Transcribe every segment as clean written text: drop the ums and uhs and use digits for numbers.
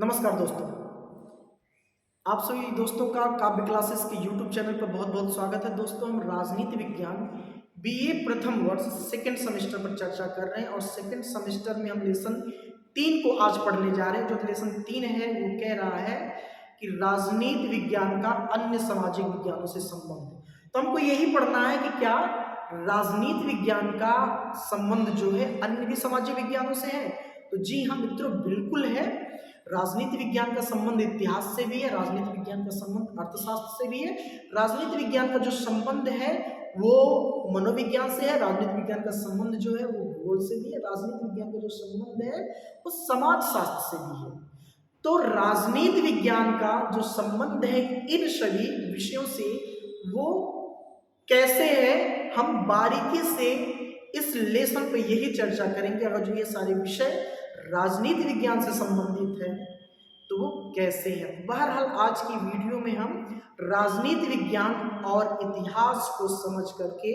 नमस्कार दोस्तों, आप सभी दोस्तों का काव्य क्लासेस के यूट्यूब चैनल पर बहुत बहुत स्वागत है। दोस्तों, हम राजनीति विज्ञान बीए प्रथम वर्ष सेकंड सेमेस्टर पर चर्चा कर रहे हैं और सेकंड सेमेस्टर में हम लेसन 3 को आज पढ़ने जा रहे हैं। जो लेसन 3 है वो कह रहा है कि राजनीति विज्ञान का अन्य सामाजिक विज्ञानों से संबंध। तो हमको यही पढ़ना है कि क्या राजनीति विज्ञान का संबंध जो है अन्य भी सामाजिक विज्ञानों से है। तो जी हाँ मित्रों, बिल्कुल है। राजनीति विज्ञान का संबंध इतिहास से भी है, राजनीति विज्ञान का संबंध अर्थशास्त्र से भी है, राजनीति विज्ञान का जो संबंध है वो मनोविज्ञान से है, राजनीति विज्ञान का संबंध जो है वो भूगोल से भी है, राजनीति विज्ञान का जो संबंध है वो समाज शास्त्र से भी है। तो राजनीति विज्ञान का जो संबंध है इन सभी विषयों से वो कैसे है, हम बारीकी से इस लेसन पे यही चर्चा करेंगे। अगर जो ये सारे विषय राजनीति विज्ञान से संबंधित है तो वो कैसे हैं। बहरहाल आज की वीडियो में हम राजनीति विज्ञान और इतिहास को समझ करके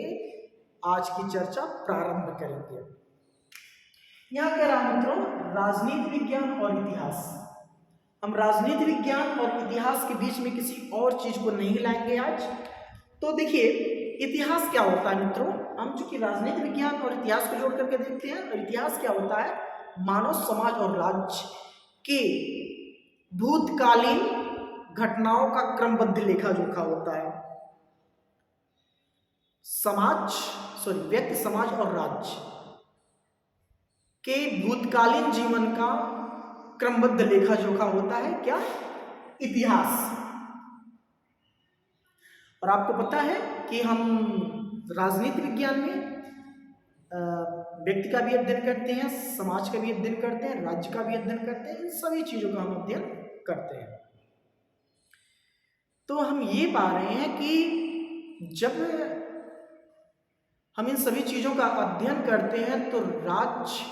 आज की चर्चा प्रारंभ करेंगे। यहाँ कह रहा मित्रों, राजनीति विज्ञान और इतिहास। हम राजनीति विज्ञान और इतिहास के बीच में किसी और चीज को नहीं लाएंगे आज। तो देखिए, इतिहास क्या होता है मित्रों, हम चूंकि राजनीति विज्ञान और इतिहास को जोड़ करके देखते हैं। और इतिहास क्या होता है, मानव समाज और राज्य के भूतकालीन घटनाओं का क्रमबद्ध लेखा जोखा होता है। व्यक्ति, समाज और राज्य के भूतकालीन जीवन का क्रमबद्ध लेखा जोखा होता है क्या, इतिहास। और आपको पता है कि हम राजनीति विज्ञान में व्यक्ति का भी अध्ययन करते हैं, समाज का भी अध्ययन करते हैं, राज्य का भी अध्ययन करते हैं, इन सभी चीजों का हम अध्ययन करते हैं। तो हम ये पा रहे हैं कि जब हम इन सभी चीजों का अध्ययन करते हैं तो राज्य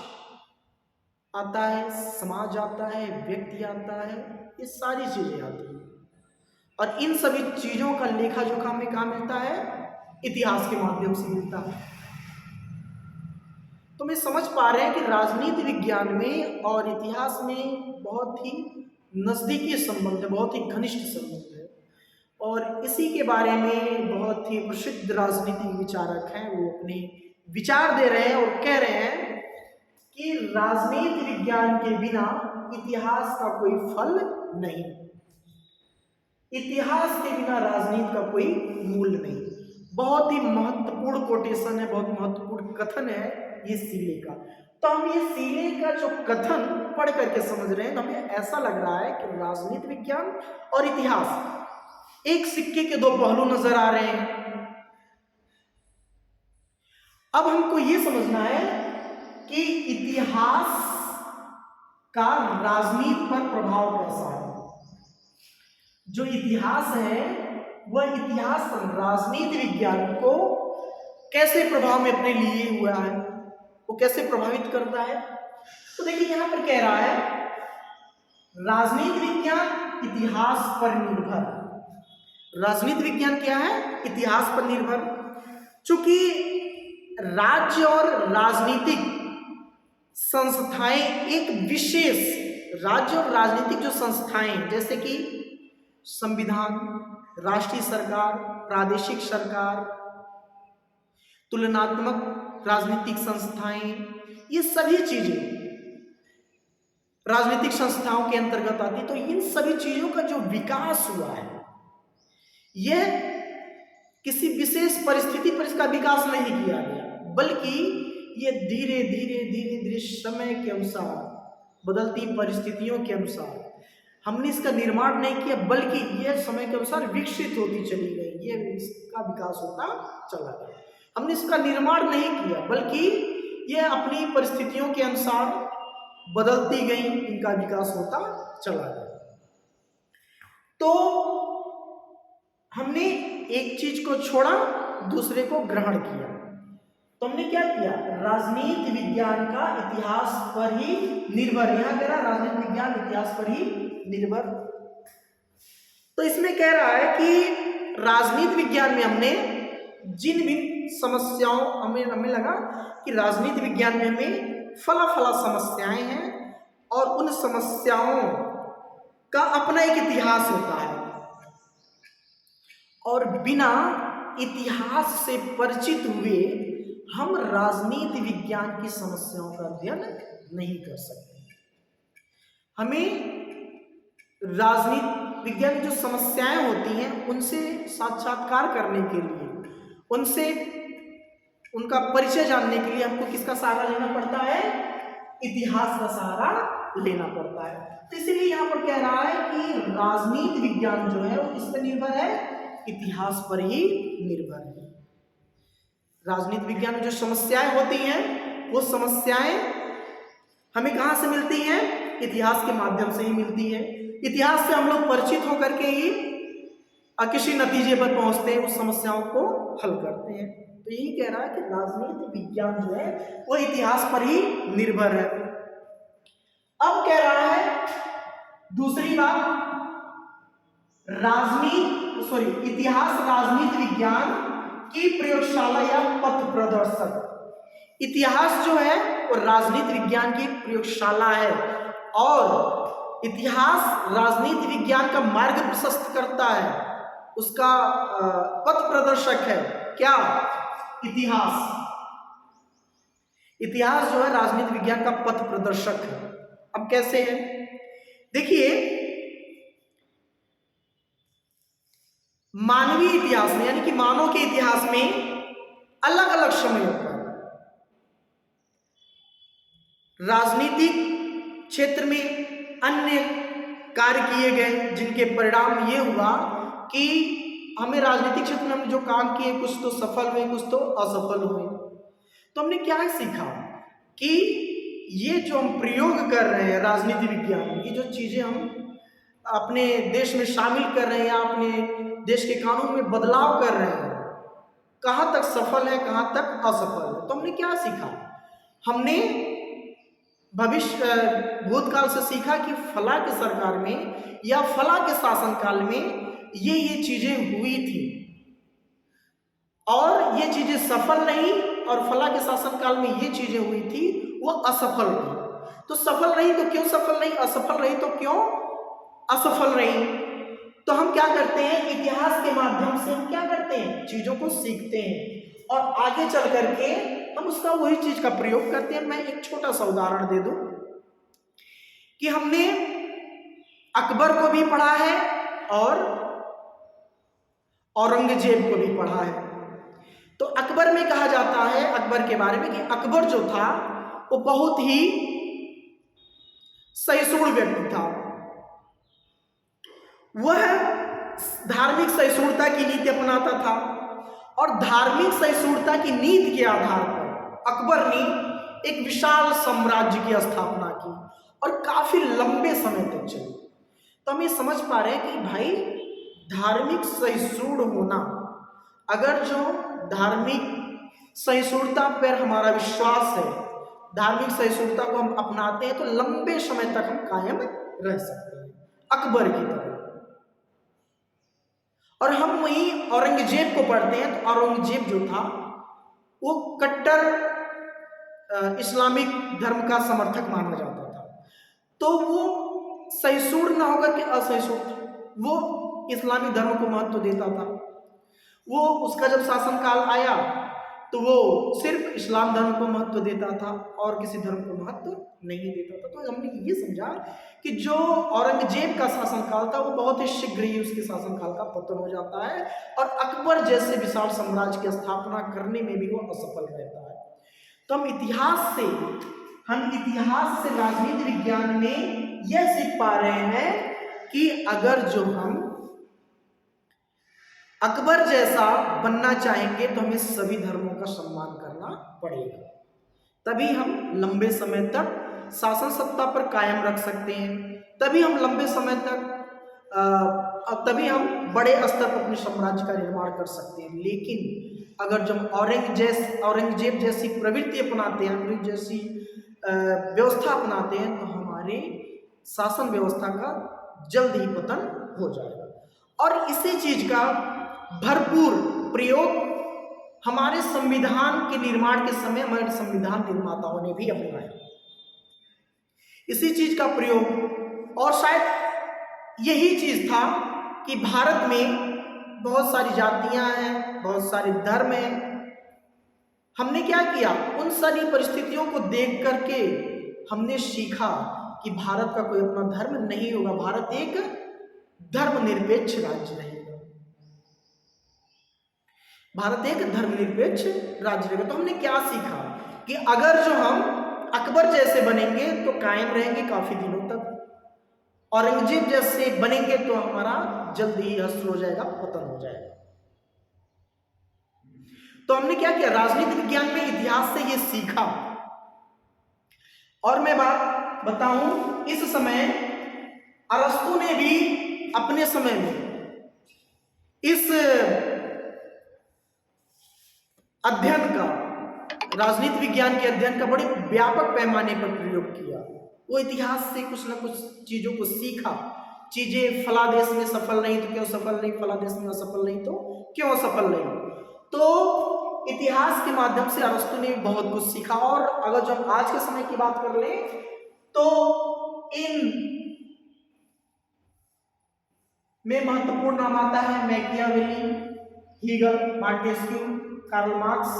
आता है, समाज आता है, व्यक्ति आता है, ये सारी चीजें आती हैं। और इन सभी चीजों का लेखा जोखा हमें कहाँ मिलता है, इतिहास के माध्यम से मिलता है। तो मैं समझ पा रहे हैं कि राजनीति विज्ञान में और इतिहास में बहुत ही नजदीकी संबंध है, बहुत ही घनिष्ठ संबंध है। और इसी के बारे में बहुत ही प्रसिद्ध राजनीतिक विचारक हैं, वो अपने विचार दे रहे हैं और कह रहे हैं कि राजनीति विज्ञान के बिना इतिहास का कोई फल नहीं, इतिहास के बिना राजनीति का कोई मूल्य नहीं। बहुत ही महत्वपूर्ण कोटेशन है, बहुत महत्वपूर्ण कथन है ये सीले का। तो हम ये सीले का जो कथन पढ़ करके समझ रहे हैं, हमें ऐसा लग रहा है कि राजनीति विज्ञान और इतिहास एक सिक्के के दो पहलू नजर आ रहे हैं। अब हमको ये समझना है कि इतिहास का राजनीति पर प्रभाव कैसा है। जो इतिहास है वह इतिहास राजनीति विज्ञान को कैसे प्रभाव में अपने लिए हुआ है, वो कैसे प्रभावित करता है। तो देखिए, यहां पर कह रहा है राजनीति विज्ञान इतिहास पर निर्भर। राजनीति विज्ञान क्या है, इतिहास पर निर्भर। चूंकि राज्य और राजनीतिक संस्थाएं एक विशेष, राज्य और राजनीतिक जो संस्थाएं जैसे कि संविधान, राष्ट्रीय सरकार, प्रादेशिक सरकार, तुलनात्मक राजनीतिक संस्थाएं, ये सभी चीजें राजनीतिक संस्थाओं के अंतर्गत आती। तो इन सभी चीजों का जो विकास हुआ है, यह किसी विशेष परिस्थिति पर इसका विकास नहीं किया गया, बल्कि ये धीरे धीरे धीरे धीरे समय के अनुसार, बदलती परिस्थितियों के अनुसार हमने इसका निर्माण नहीं किया, बल्कि यह समय के अनुसार विकसित होती चली गई, ये इसका विकास होता चला गया। हमने इसका निर्माण नहीं किया, बल्कि यह अपनी परिस्थितियों के अनुसार बदलती गई, इनका विकास होता चला गया। तो हमने एक चीज को छोड़ा, दूसरे को ग्रहण किया। तो हमने क्या किया, राजनीति विज्ञान का इतिहास पर ही निर्भर। यहां कह रहा राजनीति विज्ञान इतिहास पर ही निर्भर। तो इसमें कह रहा है कि राजनीति विज्ञान में हमने जिन भी समस्याओं, हमें लगा कि राजनीति विज्ञान में हमें फला समस्याएं हैं और उन समस्याओं का अपना एक इतिहास होता है और बिना इतिहास से परिचित हुए हम राजनीति विज्ञान की समस्याओं का अध्ययन नहीं कर सकते। हमें राजनीति विज्ञान की जो समस्याएं होती हैं उनसे साक्षात्कार करने के लिए, उनसे उनका परिचय जानने के लिए हमको किसका सहारा लेना पड़ता है? इतिहास का सहारा लेना पड़ता है। तो इसीलिए यहाँ पर कह रहा है कि राजनीति विज्ञान जो है वो किस पर निर्भर है? इतिहास पर ही निर्भर है। राजनीति विज्ञान में जो समस्याएं होती हैं वो समस्याएं हमें कहाँ से मिलती हैं? इतिहास के माध्यम से ही मिलती है। इतिहास से हम लोग परिचित होकर के ही किसी नतीजे पर पहुंचते हैं, उस समस्याओं को हल करते हैं। तो यही कह रहा है कि राजनीति विज्ञान जो है वो इतिहास पर ही निर्भर है। अब कह रहा है दूसरी बात, इतिहास राजनीति विज्ञान की प्रयोगशाला या पथ प्रदर्शक। इतिहास जो है वो राजनीति विज्ञान की एक प्रयोगशाला है और इतिहास राजनीति विज्ञान का मार्ग प्रशस्त करता है, उसका पथ प्रदर्शक है। क्या? इतिहास जो है राजनीति विज्ञान का पथ प्रदर्शक है। अब कैसे है? देखिए, मानवीय इतिहास में यानी कि मानव के इतिहास में अलग अलग समयों पर राजनीतिक क्षेत्र में अन्य कार्य किए गए, जिनके परिणाम ये हुआ कि हमें राजनीतिक क्षेत्र में हमने जो काम किए कुछ तो सफल हुए, कुछ तो असफल हुए। तो हमने क्या सीखा कि ये जो हम प्रयोग कर रहे हैं राजनीति विज्ञान में, ये जो चीजें हम अपने देश में शामिल कर रहे हैं या अपने देश के कानून में बदलाव कर रहे हैं, कहाँ तक सफल है, कहाँ तक असफल है। तो हमने क्या सीखा? हमने भूतकाल से सीखा कि फला के सरकार में या फला के शासनकाल में ये चीजें हुई थी और ये चीजें सफल नहीं, और फला के शासनकाल में ये चीजें हुई थी वो असफल रही। तो सफल रही तो क्यों सफल नहीं, असफल रही तो क्यों असफल रही? तो हम क्या करते हैं? इतिहास के माध्यम से हम क्या करते हैं? चीजों को सीखते हैं और आगे चल करके हम उसका वही चीज का प्रयोग करते हैं। मैं एक छोटा सा उदाहरण दे दूं कि हमने अकबर को भी पढ़ा है और औरंगजेब को भी पढ़ा है। तो अकबर में कहा जाता है अकबर के बारे में कि अकबर जो था वो बहुत ही सहिष्णु व्यक्ति था। वह धार्मिक सहिष्णुता की नीति अपनाता था और धार्मिक सहिष्णुता की नीति के आधार पर अकबर ने एक विशाल साम्राज्य की स्थापना की और काफी लंबे समय तक चली। तो हम ये समझ पा रहे हैं कि भाई धार्मिक सहिष्णु होना, अगर जो धार्मिक सहिष्णुता पर हमारा विश्वास है, धार्मिक सहिष्णुता को हम अपनाते हैं तो लंबे समय तक हम कायम रह सकते हैं, अकबर की तरह। और हम वहीं औरंगजेब को पढ़ते हैं तो औरंगजेब जो था वो कट्टर इस्लामिक धर्म का समर्थक माना जाता था। तो वो सहिष्णु ना होकर के असहिष्णु था, वो इस्लामिक धर्म को महत्व देता था। वो उसका जब शासनकाल आया तो वो सिर्फ इस्लाम धर्म को महत्व देता था और किसी धर्म को महत्व नहीं देता था। तो हमने ये समझा कि जो औरंगजेब का शासनकाल था वो बहुत ही शीघ्र ही उसके शासनकाल का पतन हो जाता है और अकबर जैसे विशाल साम्राज्य की स्थापना करने में भी वो असफल रहता है। तो हम इतिहास से राजनीति विज्ञान में यह सीख पा रहे हैं कि अगर जो हम अकबर जैसा बनना चाहेंगे तो हमें सभी धर्मों का सम्मान करना पड़ेगा, तभी हम लंबे समय तक शासन सत्ता पर कायम रख सकते हैं, तभी हम लंबे समय तक तभी हम बड़े स्तर पर अपने साम्राज्य का निर्माण कर सकते हैं। लेकिन अगर जब औरंगजेब जैसी प्रवृत्ति अपनाते हैं, औरंगजेब जैसी व्यवस्था अपनाते हैं तो हमारे शासन व्यवस्था का जल्द ही पतन हो जाएगा। और इसी चीज का भरपूर प्रयोग हमारे संविधान के निर्माण के समय हमारे संविधान निर्माताओं ने भी अपनाया। इसी चीज का प्रयोग और शायद यही चीज था कि भारत में बहुत सारी जातियां हैं, बहुत सारे धर्म हैं। हमने क्या किया, उन सारी परिस्थितियों को देख करके हमने सीखा कि भारत का कोई अपना धर्म नहीं होगा, भारत एक धर्मनिरपेक्ष राज्य रहेगा, भारत एक धर्मनिरपेक्ष राज्य रहेगा। तो हमने क्या सीखा कि अगर जो हम अकबर जैसे बनेंगे तो कायम रहेंगे काफी दिनों तक, औरंगजेब जैसे बनेंगे तो हमारा जल्द ही हस्त हो जाएगा, पतन हो जाएगा। तो हमने क्या किया, राजनीति विज्ञान में इतिहास से ये सीखा। और मैं बात बताऊं, इस समय अरस्तु ने भी अपने समय में इस अध्ययन का, राजनीति विज्ञान के अध्ययन का बड़े व्यापक पैमाने पर प्रयोग किया। वो इतिहास से कुछ ना कुछ चीजों को सीखा। चीजें फला देश में सफल नहीं तो क्यों सफल नहीं, फला देश में असफल नहीं तो क्यों सफल नहीं। तो इतिहास के माध्यम से अरस्तु ने बहुत कुछ सीखा। और अगर जो हम आज के समय की बात कर लें तो इन में महत्वपूर्ण नाम आता है Machiavelli, Hegel, Montesquieu, Karl Marx,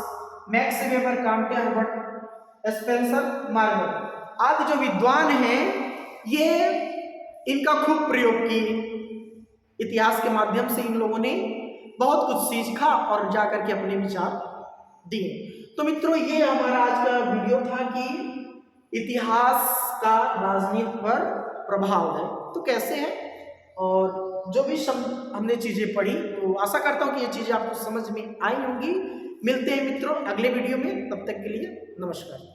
Max Weber, Comte, Herbert Spencer, Morgan आदि जो विद्वान हैं, ये इनका खूब प्रयोग किए। इतिहास के माध्यम से इन लोगों ने बहुत कुछ सीखा और जाकर के अपने विचार दिए। तो मित्रों, ये हमारा आज का वीडियो था कि इतिहास का राजनीति पर प्रभाव है तो कैसे है, और जो भी हमने चीजें पढ़ी, तो आशा करता हूं कि ये चीजें आपको समझ में आई होंगी। मिलते हैं मित्रों अगले वीडियो में, तब तक के लिए नमस्कार।